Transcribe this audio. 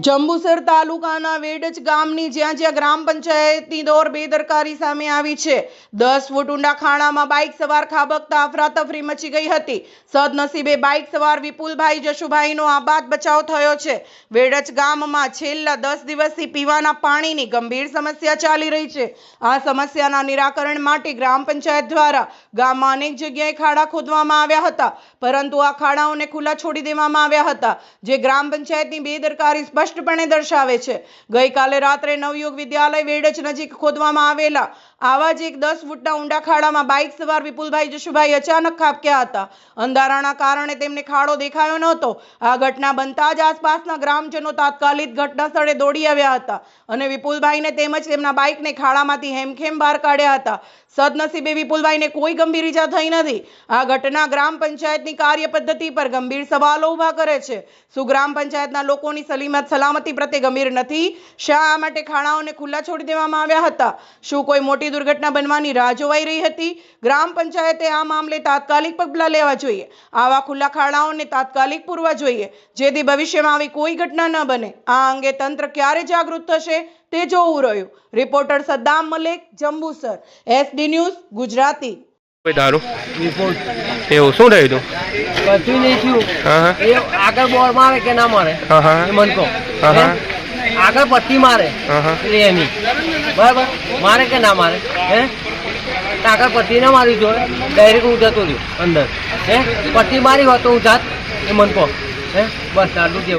જંબુસર તાલુકાના વેડજ ગામની જ્યાં ગ્રામ પંચાયતની દોર બેદરકારી સામે આવી છે। 10 ફૂટ ઊંડા ખાણામાં બાઇક સવાર ખાબકતા અફરાતફરી મચી ગઈ હતી। સદનસીબે બાઇક સવાર વિપુલભાઈ જશુભાઈનો આબાદ બચાવ થયો છે। વેડજ ગામમાં છેલ્લા 10 દિવસથી પીવાના પાણીની ગંભીર સમસ્યા ચાલી રહી છે। આ સમસ્યાના નિરાકરણ માટે ગ્રામ પંચાયત દ્વારા ગામમાં અનેક જગ્યાએ ખાડા ખોદવામાં આવ્યા હતા, પરંતુ આ ખાડાઓને ખુલ્લા છોડી દેવામાં આવ્યા હતા, જે ગ્રામ પંચાયતની બેદરકારી સ્પષ્ટપણે દર્શાવે છે। ગઈકાલે રાત્રે નવયુગ વિદ્યાલય વેડજ નજીક ખોદવામાં આવેલા આવા જ એક 10 ફૂટના ઊંડા ખાડામાં બાઇક સવાર વિપુલભાઈ જશુભાઈ અચાનક ખાબક્યા હતા। અંધારાના કારણે તેમને ખાડો દેખાયો નહોતો। આ ઘટના બનતા જ આસપાસના ગ્રામજનો તાત્કાલિક ઘટના સ્થળે દોડી આવ્યા હતા અને વિપુલભાઈને તેમજ તેમના બાઇકને ખાડામાંથી હેમખેમ બહાર કાઢ્યા હતા। સદનસીબે વિપુલભાઈને કોઈ ગંભીર ઈજા થઈ નથી। આ ઘટના ગ્રામ પંચાયતની કાર્યપદ્ધતિ પર ગંભીર સવાલો ઊભા કરે છે। શું ગ્રામ પંચાયતના લોકોની સલામતી પ્રત્યે ગંભીર નથી? શા આ માટે ખાડાઓને ખુલ્લા છોડી દેવામાં આવ્યા હતા? શું કોઈ મોટી દુર્ઘટના બનવાની રાહ જોવાઈ રહી હતી? ગ્રામ પંચાયતે આ મામલે તાત્કાલિક પગલાં લેવા જોઈએ। આવા ખુલ્લા ખાડાઓને તાત્કાલિક પૂરવા જોઈએ, જેથી ભવિષ્યમાં આવી કોઈ ઘટના ન બને। આ અંગે તંત્ર ક્યારે જાગૃત થશે તે જોવું રહ્યું। Reporter Saddam Malek, Jambusar, SD news Gujarati. દારૂ એવું શું થયું હતું? કશું નહીં થયું। એ આગળ બોર મારે કે ના મારે એ મન કહો। આગળ પટ્ટી મારે એટલે એની બરાબર મારે કે ના મારે આગળ પટ્ટી ના મારી જોડે ડાયરેક્ટ હું જતો રહ્યો અંદર પટ્ટી મારી હોત તો હું જાત એ મન કહો બસ આટલું જેવું।